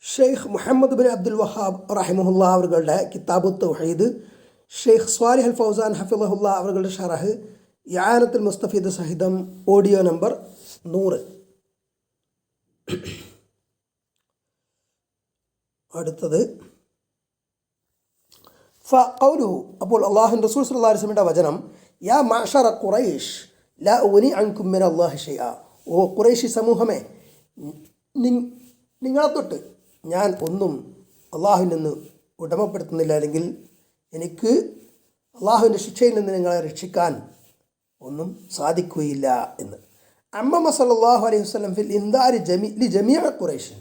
Sheikh Muhammad bin Abdul Wahab റഹിമഹുല്ലാ അവരുടെ കിതാബു തൗഹീദ്, ഷെയ്ഖ് സ്വാലിഹ് അൽ ഫൗസാൻ ഹഫിളഹുല്ലാ അവരുടെ ഷറഹ് ഇആനത്തുൽ മുസ്തഫീദ് സഹിതം ഓഡിയോ നമ്പർ 100. അടുത്തത് ഖൗലുഹു, അപ്പോൾ അല്ലാഹുവിൻ്റെ റസൂൽ സല്ലല്ലാഹു അലൈഹി വസല്ലമയുടെ വചനം, യാ മഅ്ശറ ഖുറൈഷ് ലാ ഉഗ്നി അൻകും മിനല്ലാഹി ഷൈഅ, ഓ ഖുറൈശി സമൂഹമേ, നിങ്ങളെ തൊട്ട് ഞാൻ ഒന്നും അള്ളാഹുവിൽ നിന്ന് ഉടമപ്പെടുത്തുന്നില്ല, അല്ലെങ്കിൽ എനിക്ക് അള്ളാഹുവിൻ്റെ ശിക്ഷയിൽ നിന്ന് നിങ്ങളെ രക്ഷിക്കാൻ ഒന്നും സാധിക്കുകയില്ല എന്ന്. അമ്മ സല്ലല്ലാഹു അലൈഹി വസല്ലം ഫിൽ ഇൻദാരി ജമീഅ ഖുറൈശ്,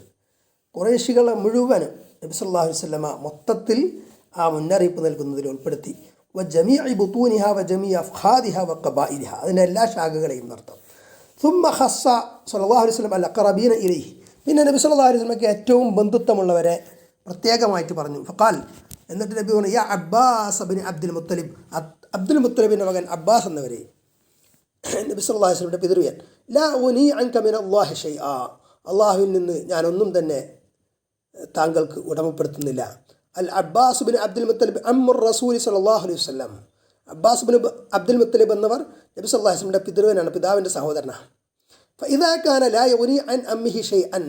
ഖുറൈശികളെ മുഴുവനും നബി സല്ലല്ലാഹു അലൈഹി വസല്ലമ മൊത്തത്തിൽ ആ മുന്നറിയിപ്പ് നൽകുന്നതിൽ ഉൾപ്പെടുത്തി. വ ജമീഇ ബുതൂനിഹ വ ജമീഇ അഫ്ഖാദിഹ വ ഖബായിലിഹ, അതിൻ്റെ എല്ലാ ശാഖകളെയും നടത്തും. സുമ്മ ഖസ്സ സല്ലല്ലാഹു അലൈഹി വസല്ലം അൽ അഖറബീന ഇലൈഹി, പിന്നെ നബി സല്ലല്ലാഹു അലൈഹി വസല്ലമയ്ക്ക് ഏറ്റവും ബന്ധുത്വമുള്ളവരെ പ്രത്യേകമായിട്ട് പറഞ്ഞു. ഫഖാൽ, എന്നിട്ട് നബി പറഞ്ഞു, യാ Abbas bin Abdul Muttalib, Abdul മുത്തലിബിൻ്റെ മകൻ അബ്ബാസ് എന്നവരെ, നബി സല്ലല്ലാഹു അലൈഹി വസല്ലമയുടെ പിതൃവ്യൻ, ലാ ഉനി അൻക മിനല്ലാഹി ഷൈഅ, അള്ളാഹുവിൽ നിന്ന് ഞാനൊന്നും തന്നെ താങ്കൾക്ക് ഉടമപ്പെടുത്തുന്നില്ല. അൽ അബ്ബാസ് ബിൻ അബ്ദുൽ മുത്തലിബ് അമ്മുർ റസൂലി സല്ലല്ലാഹു അലൈഹി വസല്ലം, അബ്ബാസ് ബിൻ അബ്ദുൽ മുത്തലിബ് എന്നവർ നബി സല്ലല്ലാഹു അലൈഹി വസല്ലമയുടെ പിതൃവ്യനാണ്, പിതാവിൻ്റെ സഹോദരനാണ്. ഫഇദാ കാന ലാ യുഗ്നി അൻ അമ്മിഹി ഷൈഅൻ,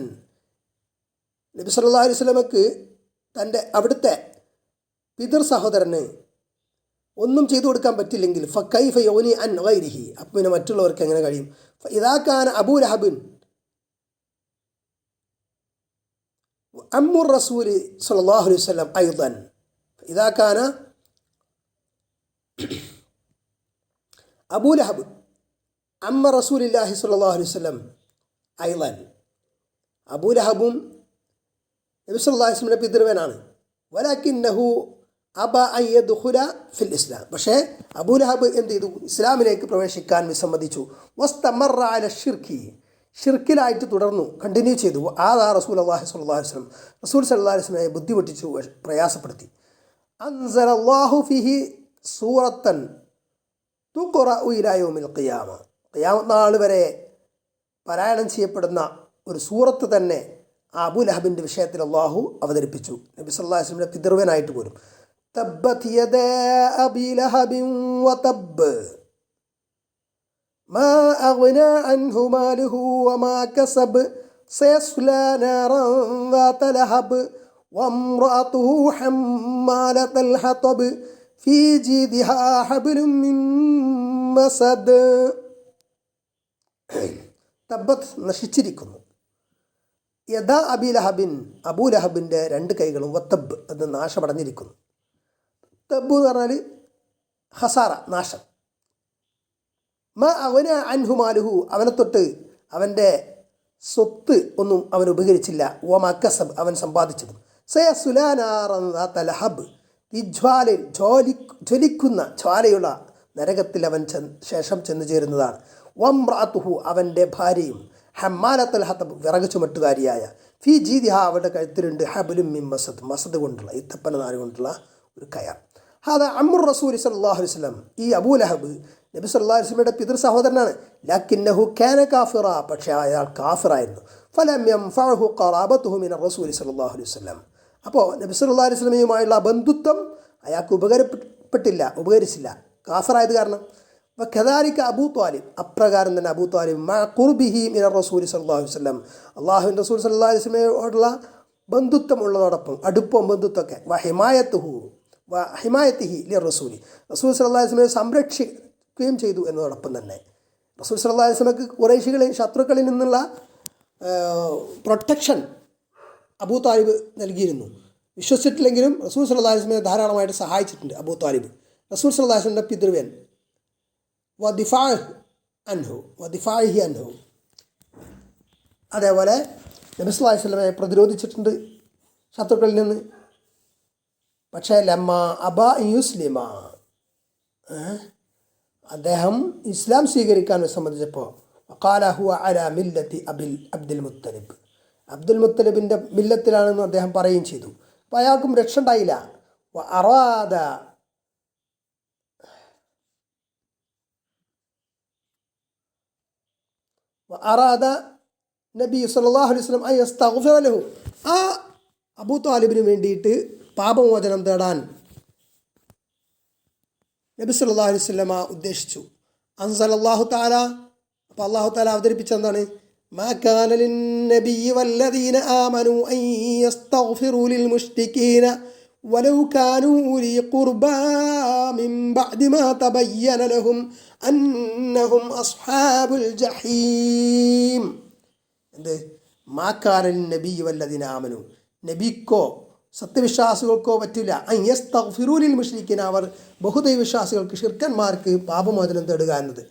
നബി സല്ലല്ലാഹു അലൈഹി വസല്ലമക്ക് തൻ്റെ അവിടുത്തെ പിതൃ സഹോദരന് ഒന്നും ചെയ്തു കൊടുക്കാൻ പറ്റില്ലെങ്കിൽ, ഫകൈഫ യുഗ്നി അൻ ഗൈരിഹി, അപ്പം പിന്നെ മറ്റുള്ളവർക്ക് എങ്ങനെ കഴിയും? ഫഇദാ കാന അബൂ ലഹബിൻ അമ്മുർ റസൂലി സല്ലല്ലാഹു അലൈഹി വസല്ലം അയ്ദൻ, ഫഇദാ കാന അബൂ ലഹബ് അമ്മ റസൂലില്ലാഹി സ്വല്ലല്ലാഹു അലൈഹി വസല്ലം അയ്ളൻ, അബൂ ലഹബും നബി സല്ലല്ലാഹു അലൈഹി വസല്ലമയുടെ പിതൃവനാണ്. വലാകിന്നഹു അബ അൻ യദ്ഖുല ഫിൽ ഇസ്ലാം, പക്ഷേ അബൂ ലഹബ് എന്ത് ചെയ്തു? ഇസ്ലാമിലേക്ക് പ്രവേശിക്കാൻ വിസമ്മതിച്ചു. വസ്തമറ അല ഷിർക്കി, ഷിർക്കിലായിട്ട് തുടർന്നു, കണ്ടിന്യൂ ചെയ്തു. ആദാ റസൂലുള്ളാഹി സ്വല്ലല്ലാഹു അലൈഹി വസല്ലം, റസൂൽ സല്ലല്ലാഹു അലൈഹി വസല്ലമയെ ബുദ്ധിമുട്ടിച്ചു, പ്രയാസപ്പെടുത്തി. അൻസലല്ലാഹു ഫിഹി സൂറത്തൻ തുഖറഉ ഇലാ യൗമിൽ ഖിയാമ, ഖിയാമത്ത് നാൾ വരെ പാരായണം ചെയ്യപ്പെടുന്ന ഒരു സൂറത്ത് തന്നെ അബൂ ലഹബിൻ്റെ വിഷയത്തിൽ അള്ളാഹു അവതരിപ്പിച്ചു, നബി സല്ലല്ലാഹു അലൈഹി വസല്ലമയുടെ പിതൃവനായിട്ട് പോലും. തബ്ബത് യദാ അബീ ലഹബിൻ വതബ്ബ് മാ അഗ്നാ അൻഹു മാലുഹു വമാ കസബ് സയസ്ലാ നാറൻ ദാത ലഹബ് വംറഅതുഹു ഹമ്മാലത്തൽ ഹതബ് ഫീ ജീദിഹാ ഹബ്ലും മിൻ മസദ്. തബ്ബത്ത് നശിച്ചിരിക്കുന്നു, യദാ അബീ ലഹബിൻ അബൂ ലഹബിൻ്റെ രണ്ട് കൈകളും, വത്തബ് അത് നാശമടഞ്ഞിരിക്കുന്നു. തബ്ബ് എന്ന് പറഞ്ഞാൽ ഹസാറ, നാശം. മാ അവന അൻഹു മാലുഹു, അവനെ തൊട്ട് അവൻ്റെ സ്വത്ത് ഒന്നും അവൻ ഉപകരിച്ചില്ല. വ മക്കസബ്, അവൻ സമ്പാദിച്ചതും. സയസുലാനാറൻ ദാത ലഹബ്, തീജ്വാലയിൽ ജ്വലിക്കുന്ന ജ്വാലയുള്ള നരകത്തിൽ അവൻ ശേഷം ചെന്നു ചേരുന്നതാണ്. വംറഅതുഹു, അവൻ്റെ ഭാര്യയും, ഹമ്മാലത്തൽ ഹതബ്, വിറക് ചുമട്ടുകാരിയായ, ഫീ ജീദിഹ, അവരുടെ കഴുത്തിലുണ്ട്, ഹബ്ലും മിൻ മസദ്, മസദ് കൊണ്ടുള്ള, ഈത്തപ്പന നാര് കൊണ്ടുള്ള ഒരു കയർ. ഹാദാ അമ്മുർ റസൂലി സല്ലല്ലാഹു അലൈഹി വസല്ലം, ഈ അബൂ ലഹബ് നബി സല്ലല്ലാഹു അലൈഹി വസല്ലമയുടെ പിതൃ സഹോദരനാണ്. ലക്കിന്നഹു കാന കാഫിറ, പക്ഷേ അയാൾ കാഫിറായിരുന്നു. ഫലം യൻഫഉഹു ഖറാബതുഹു മിൻ റസൂലി സല്ലല്ലാഹു അലൈഹി വസല്ലം, അപ്പോൾ നബി സല്ലല്ലാഹു അലൈഹി വസല്ലമയുമായുള്ള ബന്ധുത്വം അയാൾക്ക് ഉപകരിച്ചില്ല, കാഫിറായത് കാരണം. വകദാലിക അബൂ ത്വാലിബ്, അപ്രകാരം തന്നെ അബൂ ത്വാലിബ്, മഅ ഖുർബിഹി മിനർ റസൂലി സല്ലല്ലാഹു അലൈഹി വസല്ലം, അല്ലാഹുവിൻ്റെ റസൂൽ സല്ലല്ലാഹു അലൈഹി വസല്ലമയോടുള്ള ബന്ധുത്വം ഉള്ളതോടൊപ്പം, അടുപ്പം ബന്ധുത്വമൊക്കെ, ഹിമായത്തിഹി ലി റസൂലി, റസൂൽ സല്ലല്ലാഹു അലൈഹി വസല്ലമയെ സംരക്ഷിക്കുകയും ചെയ്തു എന്നതോടൊപ്പം തന്നെ റസൂൽ സല്ലല്ലാഹു അലൈഹി വസല്ലമക്ക് ഖുറൈശികളിൽ, ശത്രുക്കളിൽ നിന്നുള്ള പ്രൊട്ടക്ഷൻ അബൂ താലിബ് നൽകിയിരുന്നു. വിശ്വസിച്ചിട്ടില്ലെങ്കിലും റസൂൽ സല്ലല്ലാഹു അലൈഹി വസല്ലമയെ ധാരാളമായിട്ട് സഹായിച്ചിട്ടുണ്ട് അബൂ താലിബ്, റസൂൽ സല്ലല്ലാഹു അലൈഹി വസല്ലമയുടെ പിതൃവ്യൻ. വദിഫാഇഹി അൻഹു, അതേപോലെ നബി സല്ലല്ലാഹു അലൈഹി വസല്ലമയെ പ്രതിരോധിച്ചിട്ടുണ്ട് ശത്രുക്കളിൽ നിന്ന്. പക്ഷേ ലമ്മ അബ യുസ്ലിമ, അദ്ദേഹം ഇസ്ലാം സ്വീകരിക്കാൻ സംബന്ധിച്ചപ്പോൾ, ഖാല ഹുവ അലാ മില്ലത്തി അബ്ദുൽ മുത്തലിബ്, അബ്ദുൽ മുത്തലിബിൻ്റെ മില്ലത്തിലാണെന്ന് അദ്ദേഹം പറയുകയും ചെയ്തു. അപ്പോൾ അയാൾക്കും രക്ഷ ഉണ്ടായില്ല. അറാദ നബി സല്ലല്ലാഹു അലൈഹി വസല്ലം അൻ യസ്തഗ്ഫിറ ലഹു, ആ അബൂ താലിബിന് വേണ്ടിയിട്ട് പാപമോചനം തേടാൻ നബി സല്ലല്ലാഹു അലൈഹി വസല്ലമ ഉദ്ദേശിച്ചു. അൻസലല്ലാഹു തആല, അപ്പോൾ അല്ലാഹു തആല അവതരിപ്പിച്ച എന്താണ്? മാ കാന ലിന്നബിയ്യി വല്ലദീന ആമനൂ അൻ യസ്തഗ്ഫിറൂ ലിൽ മുശ്രികീന വലൗ കാനൂ ഉലീ ഖുർബാ മിൻ ബഅദി മാ തബയ്യന ലഹും അന്നഹും അസ്ഹാബുൽ ജഹീം. എന്ത്? മാ കാന ലിന്നബിയ്യി വല്ലദീന ആമനൂ, നബിക്കോ സത്യവിശ്വാസികൾക്കോ പറ്റില്ല അൻ യസ്തഗ്ഫിറൂ ലിൽ മുശ്രികീന, അവർ ബഹുദൈവവിശ്വാസികൾക്ക് ശിർക്കന്മാർക്ക് പാപമോചനം തേടുക എന്നത്.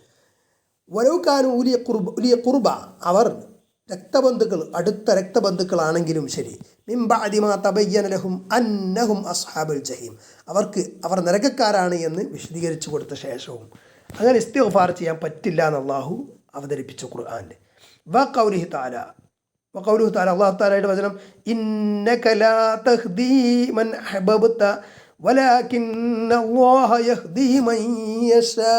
വലൗ കാനൂ ഉലിയ ഖുർബ, അവർ രക്തബന്ധുക്കൾ, അടുത്ത രക്തബന്ധുക്കളാണെങ്കിലും ശരി, മിൻ ബഅദി മാ തബയ്യന ലഹും അന്നഹും അസ്ഹാബുൽ ജഹീം, അവർ നരകക്കാരാണ് എന്ന് വിശദീകരിച്ചു കൊടുത്ത ശേഷവും അങ്ങനെ ഇസ്തിഗ്ഫാർ ചെയ്യാൻ പറ്റില്ല എന്ന് അല്ലാഹു അവതരിപ്പിച്ചു ഖുർആനിൽ. വഖൗലിഹി തആല, അല്ലാഹു തആലയുടെ വചനം, ഇന്നക ലാ തഹ്ദീ മൻ അഹ്ബബ്ത വലാകിന്ന അല്ലാഹ യഹ്ദീ മൻ യശാ.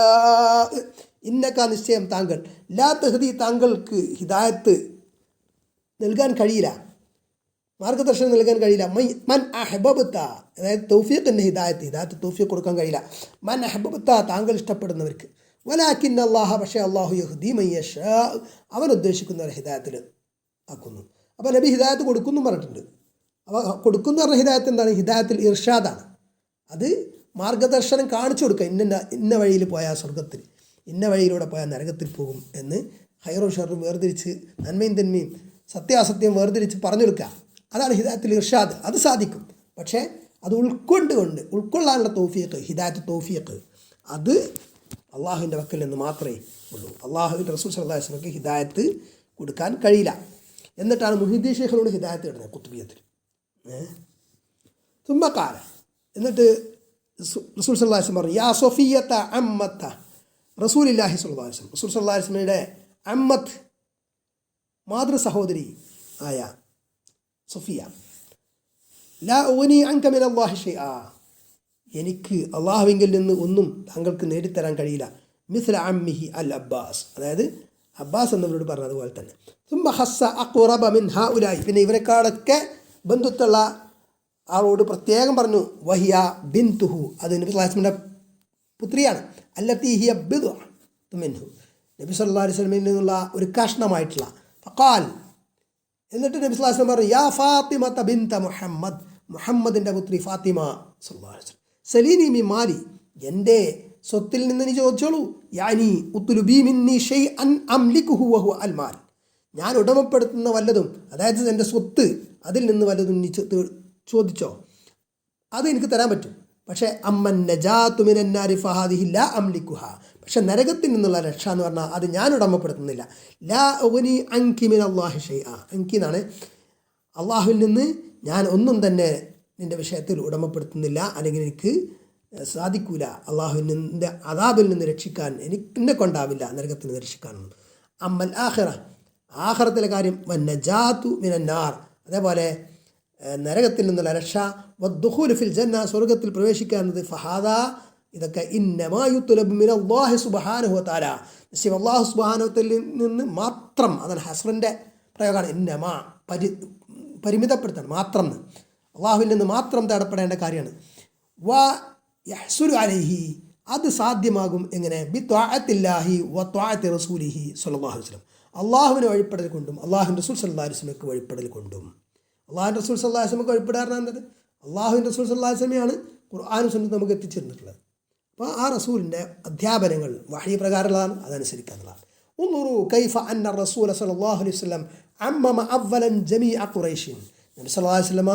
ഇന്നക, നിശ്ചയം താങ്കൾ, ലാ തഹ്ദീ, താങ്കൾക്ക് ഹിദായത്ത് നൽകാൻ കഴിയില്ല, മാർഗദർശനം നൽകാൻ കഴിയില്ല. മൻ അഹ്ബബ്ത, അതായത് തൗഫീഖിൻ്റെ ഹിദായത്ത് തൗഫീഖ് കൊടുക്കാൻ കഴിയില്ല. മൻ അഹ്ബബ്ത, താങ്കൾ ഇഷ്ടപ്പെടുന്നവർക്ക്. വലാകിന്ന അല്ലാഹ, പക്ഷേ അല്ലാഹു യഹ്ദീ മൻ യശാ, അവൻ ഉദ്ദേശിക്കുന്നവരെ ഹിദായത്തിൽ ആക്കുന്നു. അപ്പോൾ നബി ഹിദായത്ത് കൊടുക്കുന്നു പറഞ്ഞിട്ടുണ്ട്. അപ്പോൾ കൊടുക്കുന്നു പറഞ്ഞ ഹിദായത്ത് എന്താണ്? ഹിദായത്തിൽ ഇർഷാദാണ്. അത് മാർഗദർശനം കാണിച്ചു കൊടുക്കുക. ഇന്ന വഴിയിൽ പോയാൽ സ്വർഗത്തിൽ, ഇന്ന വഴിയിലൂടെ പോയാൽ നരകത്തിൽ പോകും എന്ന് ഹൈറും ഷറും വേർതിരിച്ച്, നന്മയും തിന്മയും സത്യാസത്യം വേർതിരിച്ച് പറഞ്ഞു കൊടുക്കുക. അതാണ് ഹിദായത്തിൽ ഇർഷാദ്. അത് സാധിക്കും. പക്ഷേ അത് ഉൾക്കൊള്ളാനുള്ള തൗഫീഖ്, ഹിദായത്ത് തൗഫീഖ്, അത് അള്ളാഹുവിൻ്റെ വക്കിൽ നിന്ന് മാത്രമേ ഉള്ളൂ. അള്ളാഹുവിൻ്റെ റസൂൽ സല്ലല്ലാഹു അലൈഹി വസല്ലമക്ക് ഹിദായത്ത് കൊടുക്കാൻ കഴിയില്ല. എന്നിട്ടാണ് മുഹീദ്ദീൻ ഷെയ്ഖിനോട് ഹിദായത്ത് ഇടുന്നത് കുത്തുബിയത്തിൽ. തുമ്മക്കാല, എന്നിട്ട് റസൂൽ സല്ലല്ലാഹു അലൈഹി വസല്ലം പറഞ്ഞു, യാ സൊഫിയത്ത അമ്മത്ത റസൂലില്ലാഹി സ്വല്ലല്ലാഹു അലൈഹി വസല്ലം, റസൂൽ സല്ലല്ലാഹു അലൈഹി വസല്ലമയുടെ അമ്മത്ത്, മാതൃ സഹോദരി ആയ സൊഫിയ, ലാ ഉഗ്നി അൻക മിനല്ലാഹി ഷൈആ, എനിക്ക് അള്ളാഹുവിങ്കിൽ നിന്ന് ഒന്നും താങ്കൾക്ക് നേടിത്തരാൻ കഴിയില്ല. മിസ്ല അമ്മിഹി അൽ അബ്ബാസ്, അതായത് അബ്ബാസ് എന്നവരോട് പറഞ്ഞതുപോലെ തന്നെ. സുമ്മ ഹസ്സ അഖ്റബ മിൻ ഹഉലായി, പിന്നെ ഇവരെക്കാളൊക്കെ ബന്ധുത്തുള്ള ആളോട് പ്രത്യേകം പറഞ്ഞു, വഹിയ ബിൻതുഹു, അത് നബി സല്ലല്ലാഹു അലൈഹി വസല്ലമയുടെ പുത്രിയാണ്. അല്ലത്തി ഹിയ ബിദ്അതു മിൻഹു, നബി സല്ലല്ലാഹു അലൈഹി വസല്ലമയിൽ നിന്നുള്ള ഒരു കഷ്ണമായിട്ടുള്ള. ഫഖാൽ, എന്നിട്ട് നബി സല്ലല്ലാഹു അലൈഹി വസല്ലം പറഞ്ഞു, യാ ഫാത്തിമത ബിൻത മുഹമ്മദ്, മുഹമ്മദിൻ്റെ പുത്രി ഫാത്തിമ സല്ലല്ലാഹു അലൈഹി വസല്ലം, സലീനി മി മാലി, എൻ്റെ സ്വത്തിൽ നിന്ന് നീ ചോദിച്ചോളൂ. യാനി ഉത്ലുബി മിന്നി ഷൈഅൻ അംലികുഹു വഹുവ അൽ മാൽ, ഞാൻ ഉടമപ്പെടുത്തുന്ന വല്ലതും, അതായത് എൻ്റെ സ്വത്ത്, അതിൽ നിന്ന് വല്ലതും നീ ചോദിച്ചോ, അത് എനിക്ക് തരാൻ പറ്റും. പക്ഷേ അമ്മൻ നജാതു മിനന്നാരി ഫഹാദിഹി ലാ അംലികുഹ, പക്ഷേ നരകത്തിൽ നിന്നുള്ള രക്ഷ എന്ന് പറഞ്ഞാൽ അത് ഞാൻ ഉടമപ്പെടുത്തുന്നില്ല. ലാ ഉഗ്നി അൻകി മിനല്ലാഹി ഷൈഅ, അൻകി എന്നാണ്, അള്ളാഹുവിൽ നിന്ന് ഞാൻ ഒന്നും തന്നെ നിൻ്റെ വിഷയത്തിൽ ഉടമപ്പെടുത്തുന്നില്ല, അല്ലെങ്കിൽ എനിക്ക് സാധിക്കൂല, അള്ളാഹുവിൻ്റെ അദാബിൽ നിന്ന് രക്ഷിക്കാൻ എന്നെ കൊണ്ടാവില്ല, നരകത്തിൽ നിന്ന് രക്ഷിക്കാനൊന്നും. അമ്മൽ ആഖിറ, ആഖിറത്തിലെ കാര്യം, വന്നജാതു മിനന്നാർ, അതേപോലെ നരകത്തിൽ നിന്നുള്ള രക്ഷ, വദ്ദുഖൂലു ഫിൽ ജന്ന, സ്വർഗത്തിൽ പ്രവേശിക്കുന്നത്, ഫഹാദ, ഇതൊക്കെ ഇന്നമാ യുത്ലബു മിനല്ലാഹി സുബ്ഹാനഹു വ തആല, നിശ്ചയം അല്ലാഹു സുബ്ഹാനഹു വ തആലയിൽ നിന്ന് മാത്രം, അതാണ് ഹസ്റിൻ്റെ പ്രയോഗമാണ്. ഇന്നമാ, പരിമിതപ്പെടുത്തണം, മാത്രം, അള്ളാഹുവിൽ നിന്ന് മാത്രം തേടപ്പെടേണ്ട കാര്യമാണ്. വ യഹ്സുലു അലൈഹി, അത് സാധ്യമാകും എങ്ങനെ? ബി ത്വാഅത്തില്ലാഹി വ ത്വാഅത്തി റസൂലിഹി സ്വല്ലല്ലാഹു അലൈഹി വസല്ലം, അള്ളാഹുവിനെ വഴിപ്പെടൽ കൊണ്ടും അള്ളാഹുവിൻ്റെ റസൂൽ സല്ലല്ലാഹു അലൈഹി വസല്ലമക്ക് വഴിപ്പെടൽ കൊണ്ടും. അള്ളാഹുവിൻ്റെ റസൂൽ സല്ലല്ലാഹു അലൈഹി വസല്ലമക്ക് വഴിപ്പെടാറുണ്ട്, അള്ളാഹുവിൻ്റെ റസൂൽ സല്ലല്ലാഹു അലൈഹി വസല്ലമയാണ് ഖുർആനും സുന്നത്തും നമുക്ക് എത്തിച്ചിരുന്നിട്ടുള്ളത്. അപ്പോൾ ആ റസൂലിൻ്റെ അധ്യാപനങ്ങൾ വഹി പ്രകാരമുള്ളതാണ്, അതനുസരിക്കാനുള്ളതാണ്. ഉൻദുറു കൈഫ അന്ന റസൂല സല്ലല്ലാഹു അലൈഹി വസല്ലം അമ്മമ അവ്വലൻ ജമീഅ ഖുറൈശിൻ, നബി സല്ലല്ലാഹു അലൈഹി വസല്ലമ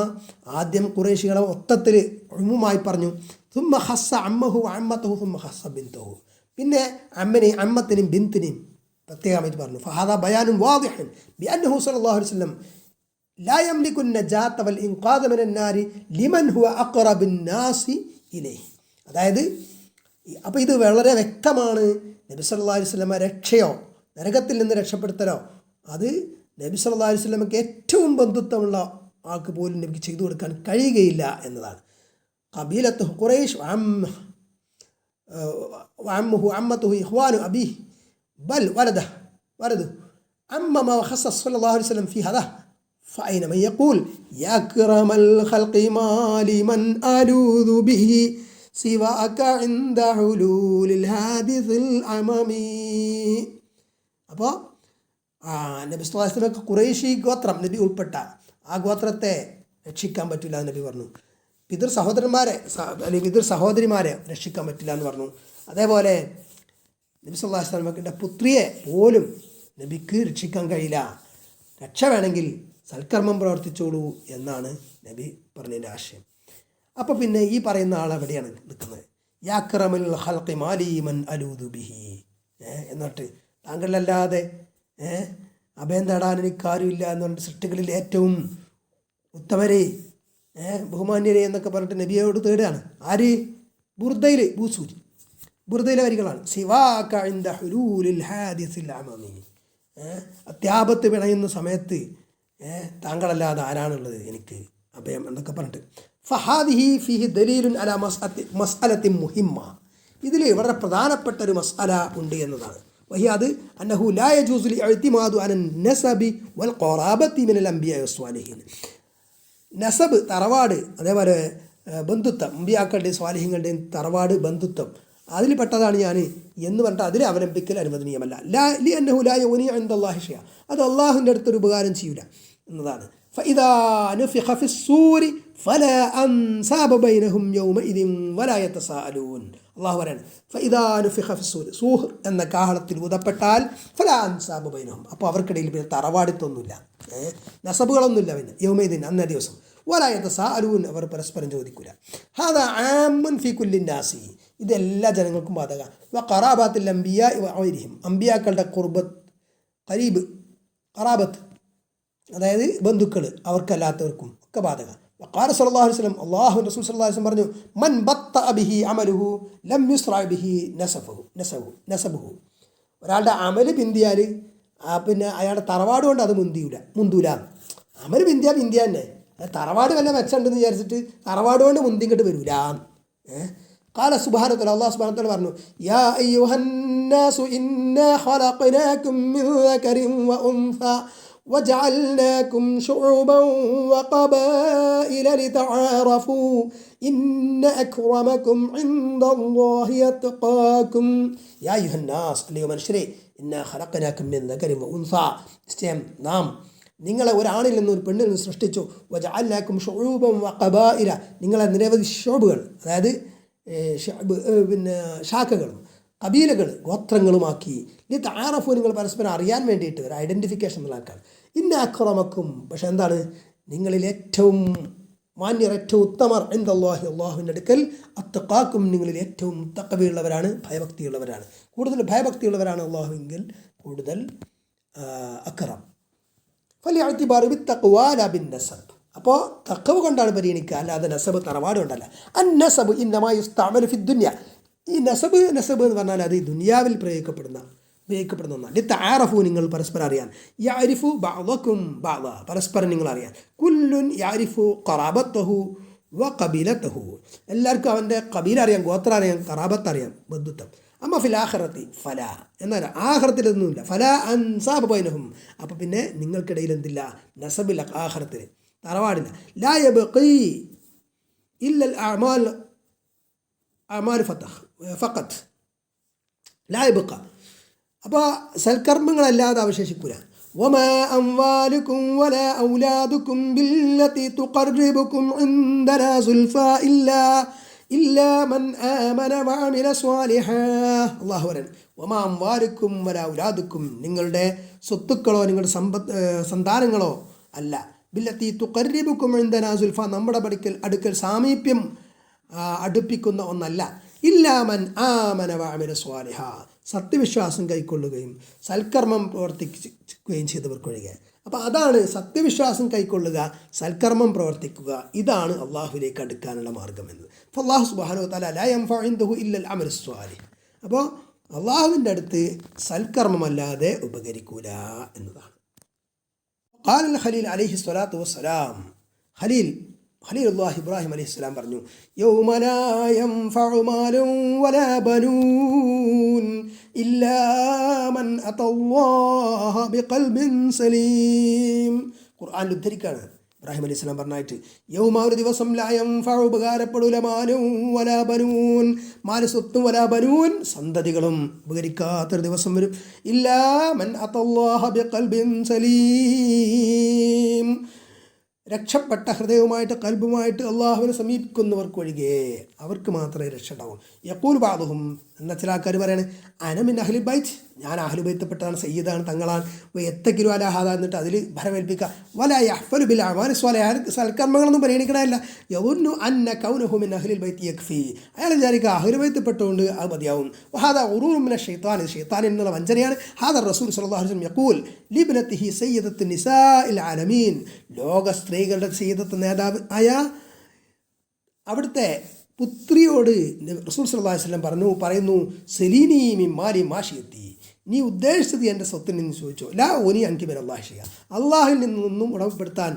ആദ്യം ഖുറൈശികളെ മൊത്തത്തിൽ ഉമുമായി പറഞ്ഞു. തുമ്മ ഹസ്സ അമ്മഹു അമ്മത്തഹു തുമ്മ ഹസ്സ ബിൻതഹു, പിന്നെ അമ്മനെയും അമ്മത്തിനെയും ബിന്തിനെയും പ്രത്യേകമായിട്ട് പറഞ്ഞു. ഫഹാദ ബയാനും വാദിഹൻ ബിഅന്നഹു സല്ലല്ലാഹു അലൈഹി വസല്ലം ലാ യംലികു നജാത വൽ ഇൻഖാദ മിനന്നാരി ലിമൻ ഹുവ അഖറബിൻ നാസി ഇലൈഹി, അതായത് അപ്പോൾ ഇത് വളരെ വ്യക്തമാണ്. നബി സല്ലല്ലാഹു അലൈഹി വസല്ലമ രക്ഷയോ നരകത്തിൽ നിന്ന് രക്ഷപ്പെടുത്തലോ അത് നബി സല്ലല്ലാഹു അലൈഹി വസല്ലമക്ക് ഏറ്റവും ബന്ധുത്വമുള്ള ആൾക്ക് പോലും നബിക്ക് ചെയ്തു കൊടുക്കാൻ കഴിയുകയില്ല എന്നതാണ്. ഖബീലത്തുഹു ഖുറൈശ് വഅമ്മുഹു അമ്മത്തുഹു ഇഖ്വാനു അബീഹി ബൽ വലദു അമ്മ മാ ഖസ്സ സല്ലല്ലാഹു അലൈഹി വസല്ലം ഫീ ഹദാ فأين من يقول يا أكرم الخلق ما لي من ألوذ به سواك عند حلول الحادث الأمامي. അപ്പോൾ നബി സ്വല്ലല്ലാഹു അലൈഹി വസല്ലം ഖുറൈശി ഗോത്രം നബി ഉൾപ്പെട്ട ആ ഗോത്രത്തെ രക്ഷിക്കാൻ പറ്റില്ല എന്ന് നബി പറഞ്ഞു. പിതൃ സഹോദരന്മാരെ അല്ലെങ്കിൽ പിതൃ സഹോദരിമാരെ രക്ഷിക്കാൻ പറ്റില്ല എന്ന് പറഞ്ഞു. അതേപോലെ നബി സല്ലല്ലാഹു അലൈഹി വസല്ലമയുടെ പുത്രിയെ പോലും നബിക്ക് രക്ഷിക്കാൻ കഴിയില്ല. രക്ഷ വേണമെങ്കിൽ സൽക്കർമ്മം പ്രവർത്തിച്ചോളൂ എന്നാണ് നബി പറഞ്ഞതിൻ്റെ ആശയം. അപ്പോൾ പിന്നെ ഈ പറയുന്ന ആൾ എവിടെയാണ് നിൽക്കുന്നത്? യാക്രമുൽ ഖൽഖി മാലി മൻ അലൂദു ബിഹി, എന്നിട്ട് താങ്കളല്ലാതെ അഭയം തേടാൻ എനിക്കാരുമില്ല എന്ന് പറഞ്ഞിട്ട് സൃഷ്ടികളിൽ ഏറ്റവും ഉത്തമരെ ബഹുമാന്യരെ എന്നൊക്കെ പറഞ്ഞിട്ട് നബിയോട് തേടുകയാണ്. ആര്? ബുർദയിൽ ബൂസൂരി ബുർദയിലെ വരികളാണ്. സിവാക ഇൻദ ഹുലൂലിൽ ഹാദിസിൽ അമമി, അത്യാപത്ത് പിണയുന്ന സമയത്ത് താങ്കളല്ലാതെ ആരാണുള്ളത് എനിക്ക് അഭയം എന്നൊക്കെ പറഞ്ഞിട്ട്. ഫഹാദിഹി ഫിഹി ദലീലുൻ അലാ മസ്അലത്തി മുഹിമ്മ, ഇതിൽ വളരെ പ്രധാനപ്പെട്ട ഒരു മസ്അല ഉണ്ട് എന്നതാണ്. വഹി അത് അന്നഹു ലാ യജൂസു ഇഅ്തിമാദു അല നസബി വൽ ഖറാബത്തി മിനൽ അംബിയാ വസ്വാലിഹീൻ. നസബ് തറവാട്, അതേപോലെ ബന്ധുത്വം, അമ്പിയാക്കളുടെയും സ്വാലിഹീങ്ങളുടെയും തറവാട് ബന്ധുത്വം അതിൽ പെട്ടതാണ് ഞാൻ എന്ന് പറഞ്ഞിട്ട് അതിൽ അവലംബിക്കൽ അനുവദനീയമല്ല. ലി അന്നഹു ലാ യുഗ്നി ഇൻദല്ലാഹി ഷൈഅ, അത് അള്ളാഹുവിൻ്റെ അടുത്തൊരു ഉപകാരം ചെയ്യൂല എന്നതാണ്. ഫഇദാ നുഫിഖ ഫിസ്സൂരി ഫലാ അൻസാബ ബൈനഹും യൗമഇദിൻ വലാ യതസാഅലൂൻ. അള്ളാഹു പറയാണ് ഫഇദാ നുഫിഖ ഫിസ്സൂരി, സൂഹ് എന്ന കാഹളത്തിൽ ഊതപ്പെട്ടാൽ ഫലാ അൻസാബ ബൈനഹും, അപ്പോൾ അവർക്കിടയിൽ പിന്നെ തറവാടിത്തൊന്നുമില്ല, നസബുകളൊന്നുമില്ല. പിന്നെ യൗമഇദിൻ അന്നേ ദിവസം വലാ യതസാഅലൂൻ, അവർ പരസ്പരം ചോദിക്കൂല. ഹാദാ ആമുൻ ഫീ കുല്ലി നാസി, ഇതെല്ലാ ജനങ്ങൾക്കും ബാധക. വ ഖറാബാത്തിൽ അംബിയാ വ ഗൈരിഹിം, അംബിയാക്കളുടെ ഖുർബത്ത് ഖരീബ് ഖറാബത്ത് അതായത് ബന്ധുക്കൾ അവർക്കല്ലാത്തവർക്കും ഒക്കെ ബാധക. ഖാല സല്ലല്ലാഹു അലൈഹി വസല്ലം, അല്ലാഹു റസൂൽ സല്ലല്ലാഹു അലൈഹി വസല്ലം പറഞ്ഞു, മൻ ബത്ത ബിഹി അമലുഹു ലം യുസ്റ ബിഹി നസബുഹു. ഒരാളുടെ അമല് പിന്തിയാൽ പിന്നെ അയാളുടെ തറവാട് കൊണ്ട് അത് മുന്തൂല. അമല് പിന്തിയാൽ തന്നെ, തറവാട് വല്ല മെച്ചമുണ്ടെന്ന് വിചാരിച്ചിട്ട് തറവാട് കൊണ്ട് മുന്തിങ്ങോട്ട് വരൂല. ഖാല സുബ്ഹാനഹു വതആല, അല്ലാഹു സുബ്ഹാനഹു വതആല പറഞ്ഞു, യാ അയ്യുഹന്നാസു ഇന്നാ ഖലഖനാകും മിൻ ദകരിൻ വ ഉൻസാ وجعلناكم شعوبا وقبائل لتعارفوا إن أكرمكم عند الله يتقاكم يا أيها الناس اليوم نشري إنا خلقناكم من ذكر وأنثى. നിശ്ചയം നാം നിങ്ങളെ ഒരാണിൽ നിന്ന് ഒരു പെണ്ണിൽ നിന്ന് സൃഷ്ടിച്ചു. വജഅൽനാകും ശുഊബൻ വഖബായില, നിങ്ങളെ നിരവധി ഷോബുകൾ, അതായത് പിന്നെ ശാഖകളും കബീലകൾ ഗോത്രങ്ങളുമാക്കി. ഈ തആറഫു, നിങ്ങൾ പരസ്പരം അറിയാൻ വേണ്ടിയിട്ട് ഒരു ഐഡൻറ്റിഫിക്കേഷൻ ഉണ്ടാക്കാൻ. ഇന്ന അക്രമക്കും, പക്ഷെ എന്താണ്, നിങ്ങളിൽ ഏറ്റവും മാന്യർ, ഏറ്റവും ഉത്തമർ ഇൻദല്ലാഹി, അല്ലാഹുവിൻ്റെ അടുക്കൽ, അത്തഖാക്കും, നിങ്ങളിൽ ഏറ്റവും തഖ്വയുള്ളവരാണ്, ഭയഭക്തിയുള്ളവരാണ്. കൂടുതൽ ഭയഭക്തിയുള്ളവരാണ് അല്ലാഹുവെങ്കിൽ കൂടുതൽ അക്രം. ഫലിഅ്തിബാറു ബിത്തഖ്വാ ലാ ബിന്നസബ്, അപ്പോൾ തഖ്വ കൊണ്ടാണ് പരിഗണിക്കുക, അല്ലാതെ നസബ് തറവാട് കൊണ്ടല്ല. അന്നസബ് ഇന്നമാ യുസ്തഅമലു ഫിദ്ദുനിയ, ഈ നസബ് എന്ന് പറഞ്ഞാൽ അത് ദുനിയാവിൽ ഉപയോഗിക്കപ്പെടുന്ന ഒന്നാണ്. ലിതആറഫു, നിങ്ങൾ പരസ്പരം അറിയാൻ. യഅരിഫു ബഅദുകും ബഅദ, പരസ്പരം നിങ്ങൾ അറിയാൻ. കുല്ലുൻ യഅരിഫു ഖറാബത്തഹു വ ഖബീലത്തഹു, എല്ലാവർക്കും അവൻ്റെ കബീല അറിയാം, ഗോത്രം അറിയാം, ഖറാബത്ത് അറിയാം, ബന്ധുത്വം. അമ്മ ഫിൽ ആഖിറത്തി ഫലാ, എന്നാൽ ആഖിറത്തിലൊന്നുമില്ല. ഫലാ അൻസാബ ബൈനഹും, അപ്പോൾ പിന്നെ നിങ്ങൾക്കിടയിൽ എന്തില്ല, നസബില്ല, ആഖിറത്തിൽ തറവാടില്ല. ലാ യബ്ഖി ഇല്ലൽ അമാൽ ഫഖത്ത് ലാ യബ്ഖ, അപ്പോൾ സൽക്കർമ്മങ്ങളല്ലാതെ അവശേഷിക്കൂല. വമാ അംവാലുക്കും വലാ ഔലാദുക്കും ബില്ലതി തുഖർരിബുക്കും ഇൻദനാ സുൽഫാ ഇല്ലാ മൻ ആമന വഅമില സ്വാലിഹാ. അല്ലാഹു പറയുന്നു, വമാ അംവാലുക്കും വലാ ഔലാദുക്കും, നിങ്ങളുടെ സ്വത്തുക്കളോ നിങ്ങളുടെ സന്താനങ്ങളോ അല്ല, ബില്ലതി തുഖർരിബുക്കും ഇൻദനാ സുൽഫാ, നമ്മുടെ അടുക്കൽ സാമീപ്യം അടുപ്പിക്കുന്ന ഒന്നല്ല. ഇല്ലാ മൻ ആമന വഅമില സ്വാലിഹാ, സത്യവിശ്വാസം കൈക്കൊള്ളുകയും സൽക്കർമ്മം പ്രവർത്തിക്കുകയും ചെയ്തവർക്കൊഴികെ. അപ്പോൾ അതാണ് സത്യവിശ്വാസം കൈക്കൊള്ളുക, സൽക്കർമ്മം പ്രവർത്തിക്കുക, ഇതാണ് അള്ളാഹുവിലേക്ക് അടുക്കാനുള്ള മാർഗ്ഗമെന്നത്. അപ്പോൾ അല്ലാഹു സുബ്ഹാനഹു വ തആല ലാ യൻഫഉ ഇൻദഹു ഇല്ലൽ അമലു സ്വാലിഹ്, അപ്പോൾ അള്ളാഹുവിൻ്റെ അടുത്ത് സൽക്കർമ്മമല്ലാതെ ഉപകരിക്കൂല എന്നതാണ്. ഖാലൽ ഖലീൽ അലൈഹി സ്വലാത്തു വസ്സലാം, ഖലീലുല്ലാഹി ഇബ്രാഹിം അലൈഹിസ്സലാം പറഞ്ഞു, യൗമ ലാ യൻഫഉ മാലുൻ വലാ ബനൂൻ ഇല്ലാ മൻ അതല്ലാഹ ബിഖൽബിൻ സലീം. ഖുർആനിൽ ഉദ്ധരിക്കുകയാണ്. ഇബ്രാഹിം അലൈഹി സ്വലാം പറഞ്ഞായിട്ട് യൗമ ഒരു ദിവസം ലായം ഉപകാരപ്പെടൂല മാനും വലാ ബനൂൻ, മാല് സ്വത്തും വലാ ബനൂൻ സന്തതികളും ഉപകരിക്കാത്തൊരു ദിവസം വരും. ഇല്ലാ മൻ അത്തല്ലാഹ ബിഖൽബിൻ സലീം, രക്ഷപ്പെട്ട ഹൃദയവുമായിട്ട് കൽബുമായിട്ട് അള്ളാഹുവിനെ സമീപിക്കുന്നവർക്ക് ഒഴികെ അവർക്ക് മാത്രമേ രക്ഷ ഉണ്ടാവും. യഖൂൽ ബഅദുഹും, എന്നാൽ ചില ആൾക്കാർ പറയാണ് അനമിൻ അഹ്ലി ബൈത്ത്, ഞാൻ അഹ്ലു ബൈത്തപ്പെട്ടാണ്, സയ്യിദാണ്, തങ്ങളാണ്, എത്തക്കിലു അലാഹാദ എന്നിട്ട് അതിൽ ഭരമേൽപ്പിക്കുക. വല യഹ്ഫലു ബിൽ അഅമാലി സ്വാലിഹ, സൽക്കർമ്മങ്ങളൊന്നും പരിഗണിക്കണമല്ല. യവുന്നു അന്ന കൗനഹു മിൻ അഹ്ലിൽ ബൈത്തി യക്ഫി, അയാൾ വിചാരിക്കുക അഹ്ലു ബൈത്തപ്പെട്ടുകൊണ്ട് അത് മതിയാവും. വഹാദ ഉറൂറും മിന ഷൈത്താൻ, ഷൈത്താനിൽ നിന്നുള്ള വഞ്ചനയാണ്. ഹാദ റസൂൽ സ്വല്ലല്ലാഹു അലൈഹി വസല്ലം യഖൂൽ ലിബ്നത്തിഹി സയ്യിദത്തു നിസാഇൽ ആലമീൻ, ലോക സ്ത്രീകളുടെ സയ്യിദത്ത് നേതാവ് ആയ അവിടുത്തെ പുത്രിയോട് റസൂൽ സ്വല്ലല്ലാഹു അലൈഹി വസല്ലം പറയുന്നു സലീനി മിൻ മാലി മാഷിയത്തി, നീ ഉദ്ദേശിച്ചത് എൻ്റെ സ്വത്തിൽ നിന്ന് ചോദിച്ചോ. ലാ ഓനി അൻകി മിൻ അല്ലാഹി ഷൈഅ, അള്ളാഹുവിൽ നിന്നൊന്നും ഉടമപ്പെടുത്താൻ,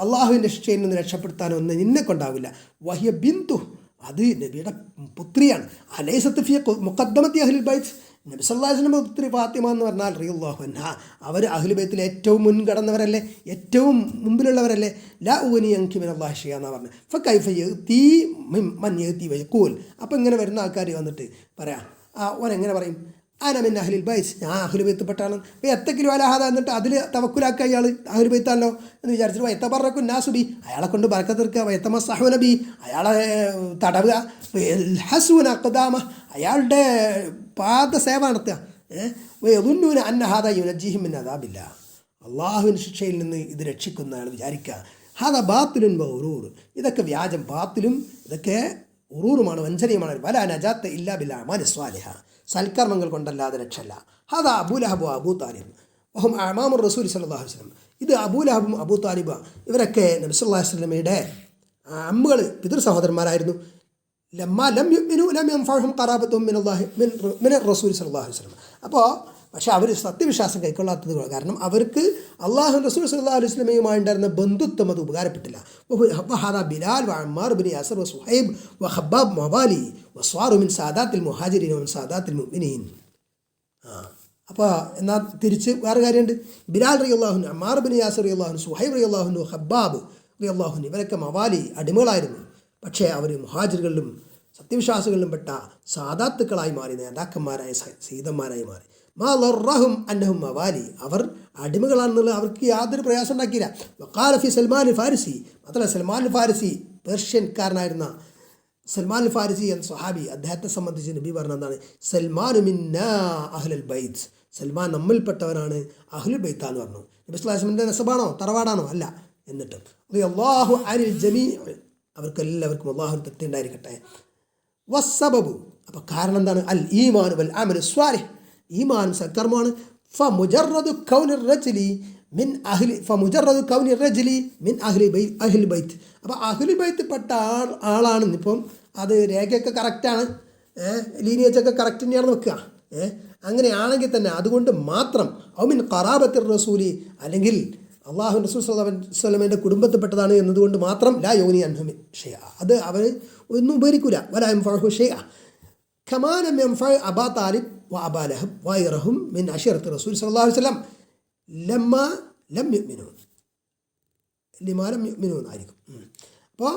അള്ളാഹുവിൻ്റെ ശിക്ഷയിൽ നിന്ന് രക്ഷപ്പെടുത്താനൊന്നും നിന്നെ കൊണ്ടാവില്ല. വഹിയ ബിന്തു, അത് നബിയുടെ പുത്രിയാണ്. അലൈസത്ത് ഫി മുഖദ്ദമത്തി അഹ്ലുൽ ബൈത്ത്, നബി സല്ലല്ലാഹു അലൈഹി വസല്ലം പുത്രി ഫാത്തിമ എന്ന് പറഞ്ഞാൽ റളിയല്ലാഹു അൻഹ, അവർ അഹ്ലു ബൈത്തിൽ ഏറ്റവും മുൻകടന്നവരല്ലേ, ഏറ്റവും മുമ്പിലുള്ളവരല്ലേ. ലാ ഊനി അൻകി മിൻ അല്ലാഹി ഷൈഅ എന്നാണ് പറഞ്ഞത്. ഫകൈഫ യഅതി മൻ യഅതി വയഖൂൽ, അപ്പോൾ ഇങ്ങനെ വരുന്ന ആൾക്കാർ വന്നിട്ട് പറയാം, ഓനെങ്ങനെ പറയും അന മിൻ അഹ്ലിൽ ബൈത്ത്, ഞാൻ അഹ്ലു ബൈത്തപ്പെട്ടാണ്. അപ്പോൾ എത്തക്കിലു അലാഹാദ എന്നിട്ട് അതിൽ തവക്കുലാക്കുക, അയാൾ അഹ്ലു ബൈത്താണല്ലോ എന്ന് വിചാരിച്ചിട്ട് വയത്തബറക്കും നാസുബി, അയാളെ കൊണ്ട് ബറക്കത്ത് തീർക്കുക. വയത്തമസ്സഹു നബി, അയാളെ തടവുക. ഹസൂന ഖദാമ, അയാളുടെ പാദസേവ നടത്തുക. യദുന്നൂന അന്ന ഹാദ യുനജ്ജിഹിം മിൻ അദാബില്ല, അള്ളാഹുവിൻ്റെ ശിക്ഷയിൽ നിന്ന് ഇത് രക്ഷിക്കുന്ന അയാൾ വിചാരിക്കുക. ഹാദ ബാത്തിലുൻ വ ഉറൂർ, ഇതൊക്കെ വ്യാജം, ബാത്തിലും ഇതൊക്കെ ഉറൂറുമാണ്, വഞ്ചനയുമാണ്. വല നജാത്ത ഇല്ലാ ബിൽ അഅമാലി സ്വാലിഹ, സൽക്കർമ്മങ്ങൾ കൊണ്ടല്ലാതെ രക്ഷല്ല. ഹാദ അബൂ ലഹബ് അബൂ താലിബ് വഹും അമാമുർ റസൂൽ സല്ലല്ലാഹു അലൈഹി വസല്ലം, ഇത് അബൂ ലഹബും അബൂ താലിബ് ഇവരൊക്കെ നബി സല്ലല്ലാഹു അലൈഹി വസല്ലമയുടെ അമ്മകൾ, പിതൃ സഹോദരന്മാരായിരുന്നു. ലമ്മാ ലം യുഅ്മിനു ലം യൻഫഅഹും ഖറാബത്തുഹും മിൻ റസൂൽ സല്ലല്ലാഹു അലൈഹി വസല്ലം. അപ്പോൾ പക്ഷേ അവർ സത്യവിശ്വാസം കൈക്കൊള്ളാത്തത് കാരണം അവർക്ക് അള്ളാഹു റസൂൽ സല്ലല്ലാഹു അലൈഹി വസല്ലമയുമായി ഉണ്ടായിരുന്ന ബന്ധുത്വം അത് ഉപകാരപ്പെട്ടില്ല. ഹാദാ ബിലാൽ വ അമ്മാർ ബിൻ യാസിർ വ സുഹൈബ് വ ഖബ്ബാബ് മവാലി വസ്വാറു മിൻ സാദാത്തിൽ മുഹാജിരീൻ വ മിൻ സാദാത്തിൽ മുഅ്മിനീൻ. അപ്പോൾ എന്നാൽ തിരിച്ച് വേറെ കാര്യമുണ്ട്. ബിലാൽ റളിയല്ലാഹു അൻഹു, അമ്മാർ ബിൻ യാസിർ റളിയല്ലാഹു അൻഹു, സുഹൈബ് റളിയല്ലാഹു അൻഹു, ഖബ്ബാബ് റളിയല്ലാഹു അൻഹു, ഇവരൊക്കെ മവാലി അടിമകളായിരുന്നു. പക്ഷേ അവർ മുഹാജിറുകളിലും സത്യവിശ്വാസികളിലും പെട്ട സാദാത്തുക്കളായി മാറി, നേതാക്കന്മാരായ സീതന്മാരായി മാറി. മാ ലറഹും അന്നഹും മവാലി, അവർ അടിമകളാണെന്നുള്ളത് അവർക്ക് യാതൊരു പ്രയാസം ഉണ്ടാക്കിയില്ല. വഖാല ഫി സൽമാൻ ഫാരിസി, മാത്രമല്ല സൽമാൻ ഫാരിസി, പേർഷ്യൻകാരനായിരുന്ന സൽമാൻ ഫാരിസി എന്ന സ്വഹാബി, അദ്ദേഹത്തെ സംബന്ധിച്ച് നബി പറഞ്ഞതാണ് സൽമാൻ മിന്നാ അഹ്ലുൽ ബൈത്ത്, സൽമാൻ നമ്മിൽപ്പെട്ടവനാണ്, അഹ്ലുൽ ബൈത്ത് എന്ന് പറഞ്ഞു. നബി സ്വല്ലല്ലാഹു അലൈഹി വസല്ലം നസബാണോ, തറവാടാണോ? അല്ല. എന്നിട്ട് അല്ലാഹു അനിൽ ജമീ, അവർക്കെല്ലാവർക്കും അള്ളാഹു തെറ്റുണ്ടായിരിക്കട്ടെ. വസ്സബബു, അപ്പോൾ കാരണം എന്താണ്? അൽ ഈമാൻ വൽ അമലു സ്വാലിഹ്, ഈമാൻ സൽക്കർമ്മമാണ്. ഫമുജറദു കൗനി റജലി മിൻ അഹ്ലി ബൈത്ത്, അപ്പോൾ അഹ്ലി ബൈത്ത് പെട്ട ആളാണ്. ഇപ്പം അത് രേഖയൊക്കെ കറക്റ്റാണ്, ലീനിയേജൊക്കെ കറക്റ്റ് തന്നെയാണെന്ന് വെക്കുക. അങ്ങനെയാണെങ്കിൽ തന്നെ അതുകൊണ്ട് മാത്രം ഔമിൻ ഖറാബത്തിർ റസൂലി, അല്ലെങ്കിൽ അള്ളാഹു റസൂൽ സല്ലല്ലാഹു അലൈഹി വസല്ലമയുടെ കുടുംബത്തിൽപ്പെട്ടതാണ് എന്നതുകൊണ്ട് മാത്രം ലാ യൗനി അൻഹു ഷൈഅ, അത് അവർ ഒന്നും ഉപകരിക്കില്ല. വലാ യൻഫഉഹു ഷൈഅ കമാ ലം യൻഫഉ അബാ താലിബ് വ അബാ ലഹബ് വഗൈറഹും മിൻ അശീറത്തി റസൂൽ സല്ലല്ലാഹു അലൈഹി വസല്ലം ലമ്മാ ലം യുഅ്മിനൂ, ലിമാ ലം യുഅ്മിനൂ എന്നായിരിക്കും. അപ്പോൾ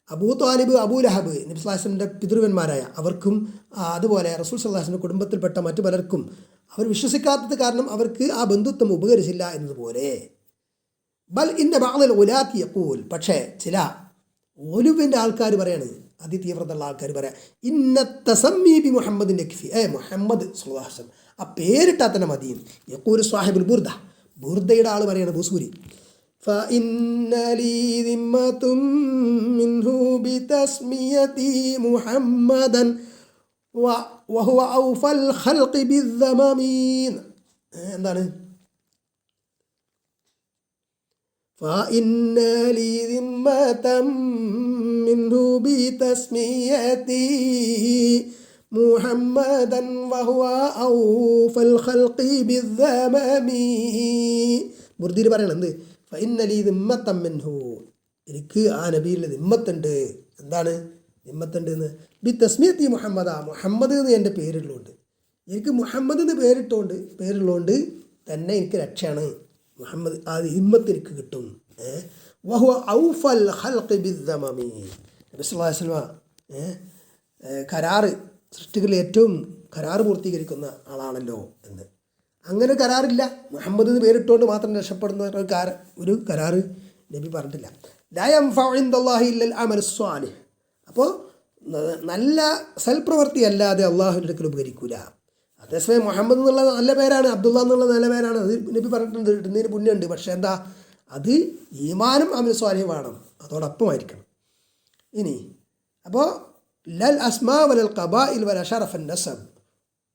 അബൂ താലിബ്, അബൂ ലഹബ് നബി സല്ലല്ലാഹു അലൈഹി വസല്ലമയുടെ പിതൃവന്മാരായ അവർക്കും, അതുപോലെ റസൂൽ സല്ലല്ലാഹു അലൈഹി വസല്ലമയുടെ കുടുംബത്തിൽപ്പെട്ട മറ്റു പലർക്കും അവർ വിശ്വസിക്കാത്തത് കാരണം അവർക്ക് ആ ബന്ധുത്വം ഉപകരിച്ചില്ല എന്നതുപോലെ. ബൽ ഇന്ന ബഅദൽ ഉലാത്തി യഖൂൽ, പക്ഷേ ചില ഒലുവിൻ്റെ ആൾക്കാർ പറയാണ്, അതിതീവ്രതയുള്ള ആൾക്കാർ പറയാം, ഇന്ന തസമ്മി ബി മുഹമ്മദിൻ യക്ഫി, മുഹമ്മദ് സല്ലല്ലാഹു അലൈഹി വസല്ലം ആ പേരിട്ടാൽ തന്നെ മതിയും. യഖൂൽ സാഹിബുൽ ബുർദ, ബുർദയുടെ ആൾ പറയാണ്, ബുസൂരി, فإن لي ذمة منه بتسميتي محمدا وهو أوفى الخلق بالذمامين. എന്താണ്? فإن لي ذمة منه بتسميتي محمدا وهو أوفى الخلق بالذمامين. ബുർദിയിൽ പറയണം എന്ത്? ഫഇന്നലി ദിമ്മത്തൻ മിൻഹു, എനിക്ക് ആ നബിയിൽ ദിമ്മത്തുണ്ട്. എന്താണ് ദിമ്മത്തുണ്ട് എന്ന്? ബി തസ്മിയത്തി മുഹമ്മദ, മുഹമ്മദ് എന്ന് എൻ്റെ പേരുള്ളതുകൊണ്ട്, എനിക്ക് മുഹമ്മദ് എന്ന് പേരുള്ളതുകൊണ്ട് തന്നെ എനിക്ക് രക്ഷയാണ്. മുഹമ്മദ് ആ ഹിമ്മത്ത് എനിക്ക് കിട്ടും. വഹുവ ഔഫൽ ഖൽഖി ബിദ്ദമമി. നബി സല്ലല്ലാഹു അലൈഹി വസല്ലം കരാറ് സൃഷ്ടികളിൽ ഏറ്റവും കരാറ് പൂർത്തീകരിക്കുന്ന ആളാണല്ലോ എന്ന്. അങ്ങനെ കരാറില്ല. മുഹമ്മദ് എന്ന് പേരിട്ടുകൊണ്ട് മാത്രം രക്ഷപ്പെടുന്ന ഒരു കരാറ് നബി പറഞ്ഞിട്ടില്ല. ലാ യൻഫഉ ഇൻദല്ലാഹി ഇല്ലൽ അമലു സ്വാലിഹ്. അപ്പോൾ നല്ല സൽപ്രവൃത്തി അല്ലാതെ അള്ളാഹുവിൻ്റെ അടുക്കൽ ഉപകരിക്കൂല. അതേസമയം മുഹമ്മദ് എന്നുള്ള നല്ല പേരാണ്, അബ്ദുള്ള എന്നുള്ള നല്ല പേരാണ്, അത് നബി പറഞ്ഞിട്ടുണ്ട്, ഇടുന്നതിന് പുണ്യമുണ്ട്. പക്ഷേ എന്താ, അത് ഈമാനും അമൽ സ്വാലിഹും വേണം, അതോടൊപ്പമായിരിക്കണം. ഇനി അപ്പോൾ ലൽ അസ്മാ വലൽ ഖബാഇൽ വല ഷറഫൻ നസബ്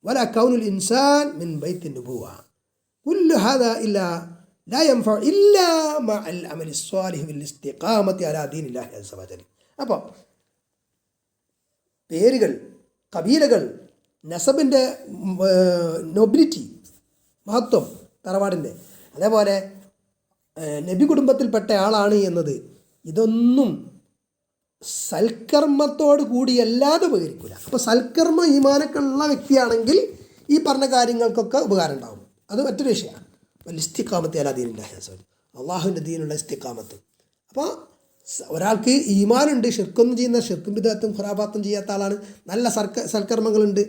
വല കൗനുൽ ഇൻസാൻ മിൻ ബൈത്തിൻ നുബുവ കുല്ലു ഹാദാ ഇല്ലാ ലാ യൻഫഉ ഇല്ലാ മഅൽ അമലി സ്വാലിഹി വൽ ഇസ്തിഖാമത്തി അലാ ദീനില്ലാഹി അസ്സ വജൽ. അപ്പോൾ പേരുകൾ, കബീലകൾ, നസബിൻ്റെ നൊബിലിറ്റി, മഹത്വം, തറവാടിൻ്റെ, അതേപോലെ നബി കുടുംബത്തിൽപ്പെട്ട ആളാണ് എന്നത്, ഇതൊന്നും സൽക്കർമ്മത്തോട് കൂടിയല്ലാതെ ഉപകരിക്കില്ല. അപ്പോൾ സൽക്കർമ്മ ഈമാനൊക്കെ ഉള്ള വ്യക്തിയാണെങ്കിൽ ഈ പറഞ്ഞ കാര്യങ്ങൾക്കൊക്കെ ഉപകാരം ഉണ്ടാകും. അത് മറ്റൊരു വിഷയമാണ്. ഇസ്തിഖാമത്ത് അലാ ദീനില്ലാഹി അസ്സ വജൽ, അള്ളാഹുവിൻ്റെ ദീനുള്ള ഇസ്തിഖാമത്ത്. അപ്പോൾ ഒരാൾക്ക് ഈമാനുണ്ട്, ഷിർക്കൊന്നും ചെയ്യുന്ന ഷിർക്കും ബിദ്അത്തും ഖുറാഫാത്തും ചെയ്യാത്ത ആളാണ്, നല്ല സൽക്കർമ്മങ്ങളുണ്ട്,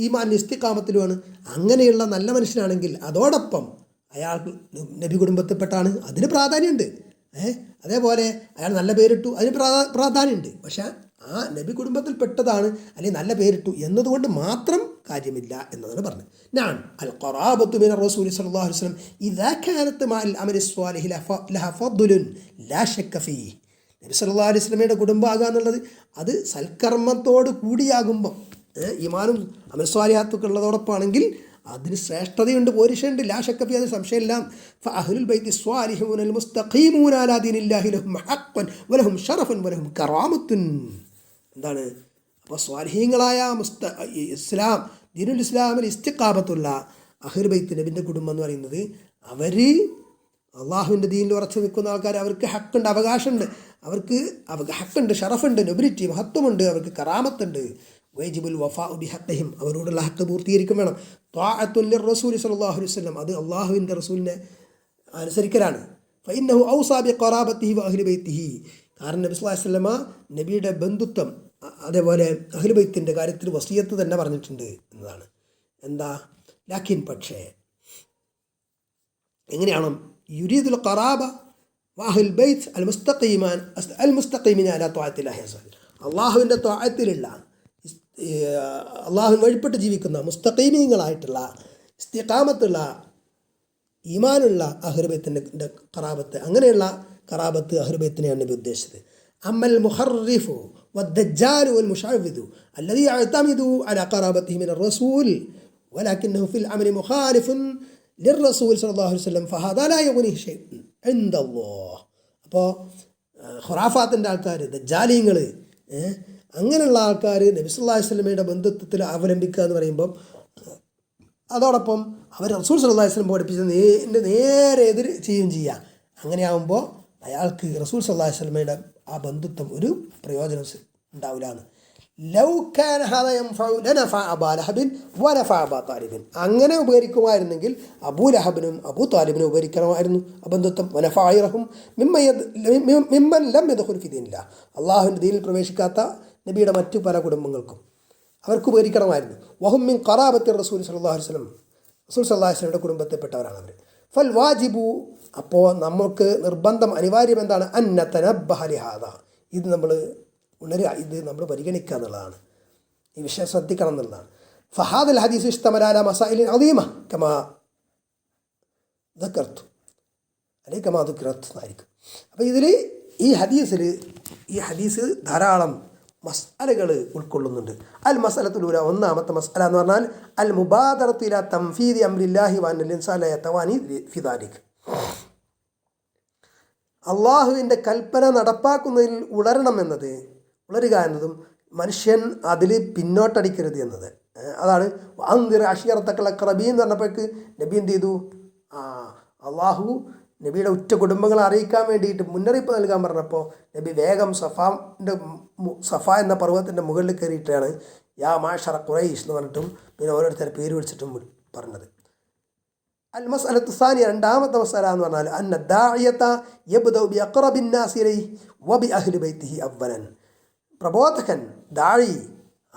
ഈമാൻ ഇസ്തിഖാമത്തിലുമാണ്, അങ്ങനെയുള്ള നല്ല മനുഷ്യനാണെങ്കിൽ അതോടൊപ്പം അയാൾ നബി കുടുംബത്തിൽപ്പെട്ടാണ്, അതിന് പ്രാധാന്യമുണ്ട്. അതേപോലെ അയാൾ നല്ല പേരിട്ടു, അതിന് പ്രാധാന്യമുണ്ട്. പക്ഷേ ആ നബി കുടുംബത്തിൽപ്പെട്ടതാണ് അല്ലെങ്കിൽ നല്ല പേരിട്ടു എന്നതുകൊണ്ട് മാത്രം കാര്യമില്ല എന്നതാണ് പറഞ്ഞത്. ഞാൻ അൽ ഖറാബത്തു മിന റസൂലി സ്വല്ലല്ലാഹു അലൈഹി വസല്ലം ഇദാ കാനത് മഅൽ അമലി സ്വാലിഹി ലഹ ഫദ്ലുൻ ലാ ശക്ക ഫീഹി. നബി സല്ലല്ലാഹു അലൈഹി വസല്ലമയുടെ കുടുംബമാകുക എന്നുള്ളത് അത് സൽക്കർമ്മത്തോട് കൂടിയാകുമ്പം, ഈമാനും അമൽ സ്വാലിഹാത്തൊക്കെ ഉള്ളതോടൊപ്പമാണെങ്കിൽ അതിന് ശ്രേഷ്ഠതയുണ്ട്, പോരിഷയുണ്ട്, ലാ ശക്ക ഫീഹി, അത് സംശയമില്ല. ഫഅഹ്ലുൽ ബൈത്തി സ്വാലിഹൂനൽ മുസ്തഖീമൂന അലാ ദീനില്ലാഹി ലഹും ഹഖ്ഖൻ വലഹും ശറഫൻ വലഹും കറാമത്തുൻ. എന്താണ്? അപ്പോൾ സ്വാലിഹീങ്ങളായ ഇസ്ലാം ദീനുൽ ഇസ്ലാമിൽ ഇസ്തിഖാമത്തുള്ള അഹ്ലുൽ ബൈത്ത് നബിൻ്റെ കുടുംബം എന്ന് പറയുന്നത് അവർ അള്ളാഹുവിൻ്റെ ദീനിൽ ഉറച്ചു നിൽക്കുന്ന ആൾക്കാർ, അവർക്ക് ഹക്കുണ്ട്, അവകാശമുണ്ട്, അവർക്ക് ഹക്കുണ്ട്, ഷറഫുണ്ട്, നൊബിലിറ്റി, മഹത്വമുണ്ട്, അവർക്ക് കറാമത്തുണ്ട്. വൈജിബുൽ വഫാഉ ബിഹഖിഹിം, അവരോടുള്ള ഹക്ക് പൂർത്തീകരിക്കും വേണം. ത്വാഅത്തുൻ ലിർറസൂലി സ്വല്ലല്ലാഹു അലൈഹി വസല്ലം, അത് അള്ളാഹുവിൻ്റെ റസൂലിനെ അനുസരിക്കലാണ്. ഫഇന്നഹു ഔസാ ബിഖറാബത്തിഹി വഅഹ്ലി ബൈത്തിഹി, കാരണം നബി സ്വല്ലല്ലാഹു അലൈഹി വസല്ലമ നബിയുടെ ബന്ധുത്വം അതേപോലെ അഹ്ലു ബൈത്തിൻ്റെ കാര്യത്തിൽ വസിയത്ത് തന്നെ പറഞ്ഞിട്ടുണ്ട് എന്നതാണ്. എന്താ ലാക്കിൻ, പക്ഷേ എങ്ങനെയാണ് യുരീദുൽ ഖറാബ വഅഹ്ലുൽ ബൈത്ത് അൽ മുസ്തഖീമീന അലാ ത്വാഅത്തില്ലാഹി അസ്സ വജൽ, അള്ളാഹുവിൻ്റെ ത്വാഅത്തിലുള്ള അള്ളാഹുവിന് വഴിപ്പെട്ട് ജീവിക്കുന്ന മുസ്തഖീമീങ്ങളായിട്ടുള്ള ഇസ്തിഖാമത്തുള്ള ഈമാനുള്ള അഹ്ലു ബൈത്തിൻ്റെ ഖറാബത്ത്, അങ്ങനെയുള്ള ഖറാബത്ത് അഹ്ലു ബൈത്തിനെയാണ് നബി ഉദ്ദേശിച്ചത്. അമ്മൽ മുഹർറിഫു വദ്ദജ്ജാലു വൽ മുശഅവ്വിദു അല്ലദീ യഅ്തമിദു അലാ ഖറാബത്തിഹി മിനർ റസൂൽ വലാകിന്നഹു ഫിൽ അംരി മുഖാലിഫുൻ ലിർറസൂൽ സ്വല്ലല്ലാഹു അലൈഹി വസല്ലം ഫഹാദാ ലാ യഗ്നിഹി ഷൈഅൻ ഇൻദല്ലാഹ്. അപ്പോൾ ഖുറാഫാത്തിൻ്റെ ആൾക്കാർ, ദജ്ജാലീങ്ങൾ, അങ്ങനെയുള്ള ആൾക്കാർ നബി സല്ലല്ലാഹു അലൈഹി വസല്ലമയുടെ ബന്ധുത്വത്തിൽ അവലംബിക്കുക എന്ന് പറയുമ്പം അതോടൊപ്പം അവർ റസൂൽ സല്ലല്ലാഹു അലൈഹി വസല്ലം പഠിപ്പിച്ച നേരെ എതിര് ചെയ്യുകയും ചെയ്യുക. അങ്ങനെയാകുമ്പോൾ അയാൾക്ക് റസൂൽ സല്ലല്ലാഹു അലൈഹി വസല്ലമയുടെ ആ ബന്ധുത്വം ഒരു പ്രയോജനം ഉണ്ടാവില്ലാന്ന്. ലൗ കാന ഹാദാ യൻഫഉ ലനഫഅ അബൂ ലഹബിൻ വനഫഅ അബൂ താലിബിൻ, അങ്ങനെ ഉപകരിക്കുമായിരുന്നെങ്കിൽ അബൂ ലഹബിനും അബൂ താലിബിനും ഉപകരിക്കണമായിരുന്നു ആ ബന്ധുത്വം. വനഫഅ ഗൈറഹും മിമ്മൻ ലം യദ്ഖുൽ ഫി ദീനില്ലാഹ്, അള്ളാഹുവിൻ്റെ ദീനിൽ പ്രവേശിക്കാത്ത നബിയുടെ മറ്റു പല കുടുംബങ്ങൾക്കും അവർക്ക് ഉപകരിക്കണമായിരുന്നു. വഹും മിൻ ഖറാബത്തി റസൂൽ സല്ലല്ലാഹു അലൈഹി വസല്ലം, റസൂൽ സല്ലല്ലാഹു അലൈഹി വസല്ലമയുടെ കുടുംബത്തിൽപ്പെട്ടവരാണ് അവർ. ഫൽ വാജിബു, അപ്പോൾ നമുക്ക് നിർബന്ധം, അനിവാര്യം എന്താണ്? അന്ന തനബ്ബഹ ലിഹാദ, ഇത് നമ്മൾ ഉണരുക, ഇത് നമ്മൾ പരിഗണിക്കുക എന്നുള്ളതാണ്, ഈ വിഷയം ശ്രദ്ധിക്കണം എന്നുള്ളതാണ്. ഫഹാദൽ ഹദീസ് ഇഷ്തമല അലാ മസായിലിൻ അദീമ കമാ ദക്കർതു അല്ലെങ്കിൽ കമാ ദുക്റത് എന്നായിരിക്കും. അപ്പോൾ ഇതിൽ ഈ ഹദീസ് ധാരാളം മസ്അലകൾ ഉൾക്കൊള്ളുന്നുണ്ട്. അൽ മസ്അലത്തുൽ ഊല, ഒന്നാമത്തെ മസ്അല എന്ന് പറഞ്ഞാൽ അൽ മുബാദറത്തു ഇലാ തൻഫീദി അംരില്ലാഹി വ അന്നൽ ഇൻസാന ലാ യതവാനി ഫി ദാലിക, അള്ളാഹുവിൻ്റെ കൽപ്പന നടപ്പാക്കുന്നതിൽ ഉളരുക എന്നതും മനുഷ്യൻ അതിൽ പിന്നോട്ടടിക്കരുത് എന്നത്. അതാണ് അൻദിർ അശീറത്തക്കൽ അഖ്റബീൻ എന്ന് പറഞ്ഞപ്പോഴേക്ക് നബി എന്ത് ചെയ്തു? അള്ളാഹു നബിയുടെ ഉറ്റ കുടുംബങ്ങളെ അറിയിക്കാൻ വേണ്ടിയിട്ട് മുന്നറിയിപ്പ് നൽകാൻ പറഞ്ഞപ്പോൾ നബി വേഗം സഫ എന്ന പർവ്വതത്തിൻ്റെ മുകളിൽ കയറിയിട്ടാണ് യാ മാഷറ ഖുറൈശ് എന്ന് പറഞ്ഞിട്ടും പിന്നെ ഓരോരുത്തരെ പേര് വിളിച്ചിട്ടും പറഞ്ഞത്. അൽ മസ്അലത്തു സാനിയ, രണ്ടാമത്തെ മസ്അല എന്ന് പറഞ്ഞാൽ അന്ന ദാഇയത യബ്ദഉ ബി അഖറബിൻ നാസി ഇലൈഹി വ ബി അഹ്ലി ബൈത്തിഹി അവ്വലൻ. പ്രബോധകൻ ദാഴി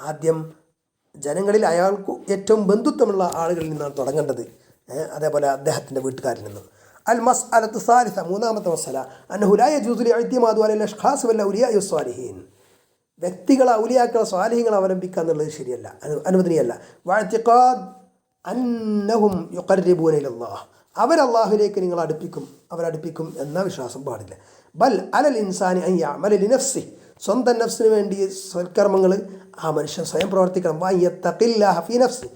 ആദ്യം ജനങ്ങളിൽ അയാൾക്ക് ഏറ്റവും ബന്ധുത്വമുള്ള ആളുകളിൽ നിന്നാണ് തുടങ്ങേണ്ടത്, അതേപോലെ അദ്ദേഹത്തിൻ്റെ വീട്ടുകാരിൽ നിന്നും. അൽ മസ്അലത്തു സാലിസ, മൂന്നാമത്തെ മസ്അല അന്നഹു ലാ യജൂസു ഇഅ്തിമാദു അലൽ അഷ്ഖാസ് വൽ ഔലിയാഇ സ്വാലിഹീൻ. വ്യക്തികളെ ഔലിയാക്കളെ സ്വാലിഹീങ്ങളെ അവലംബിക്കുക എന്നുള്ളത് ശരിയല്ല, അനുവദനീയമല്ല. വഅ്തിഖാദ് അന്നഹും യുഖർരിബൂന ഇലല്ലാഹ്, അവരല്ലാഹുവിലേക്ക് നിങ്ങൾ അവരടുപ്പിക്കും എന്ന വിശ്വാസം പാടില്ല. ബൽ അലൽ ഇൻസാനി അൻ യഅമല ലിനഫ്സിഹി, സ്വന്തം നഫ്സിന് വേണ്ടി സൽക്കർമ്മങ്ങൾ ആ മനുഷ്യൻ സ്വയം പ്രവർത്തിക്കണം. വയത്തഖില്ലാഹ ഫീ നഫ്സി,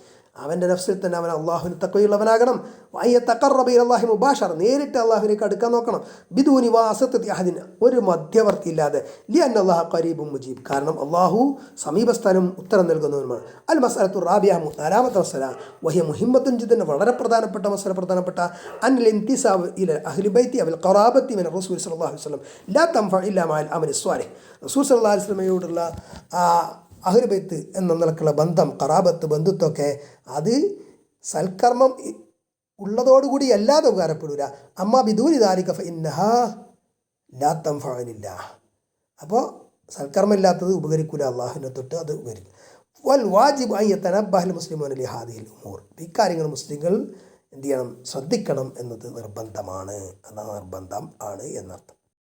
അവൻ്റെ നഫ്സിൽ തന്നെ അവൻ അള്ളാഹുവിന് തഖ്വയുള്ളവനാകണം. വയത്തഖറബ ഇലല്ലാഹി മുബാശറ, നേരിട്ട് അള്ളാഹുവിലേക്ക് അടുക്കാൻ നോക്കണം. ബിദൂനി വാസത്തതി അഹദിൻ, ഒരു മധ്യവർത്തി ഇല്ലാതെ. ലിഅന്ന അല്ലാഹ ഖരീബും മുജീബ്, കാരണം അള്ളാഹു സമീപസ്ഥനും ഉത്തരം നൽകുന്നവനുമാണ്. അൽ മസ്അലത്തു റാബിയ, നാലാമത്തെ മസ്അല വഹിയ മുഹിമ്മത്തുൻ ജിദ്ദൻ, വളരെ പ്രധാനപ്പെട്ട അനിൽ ഇൻതിസാബ് ഇല അഹ്ലി ബൈത്തി അവൽ ഖറാബത്തി മിന റസൂൽ സല്ലല്ലാഹു അലൈഹി വസല്ലം ലാ തൻഫഉ ഇല്ലാ മഅൽ അമലി സ്വാലിഹ്. റസൂൽ സല്ലല്ലാഹു അലൈഹി വസല്ലമയോടുള്ള അഹ്ലു ബൈത്ത് എന്ന നിലക്കുള്ള ബന്ധം, ഖറാബത്ത്, ബന്ധുത്വമൊക്കെ അത് സൽക്കർമ്മം ഉള്ളതോടുകൂടി അല്ലാതെ ഉപകാരപ്പെടില്ല. അമ്മ ബിദൂനി ദാലിക ഫഇന്നഹാ ലാ തൻഫഉനില്ലാ, അപ്പോൾ സൽക്കർമ്മം ഇല്ലാത്തത് ഉപകരിക്കില്ല, അള്ളാഹുവിനെ തൊട്ട് അത് ഉപകരിക്കും. വൽ വാജിബ് അൻ യതനബ്ബഹൽ മുസ്ലിമൂന ലിഹാദിഹിൽ ഉമൂർ, ഇക്കാര്യങ്ങൾ മുസ്ലിങ്ങൾ എന്ത് ചെയ്യണം, ശ്രദ്ധിക്കണം എന്നത് നിർബന്ധമാണ്, നിർബന്ധം ആണ് എന്നർത്ഥം.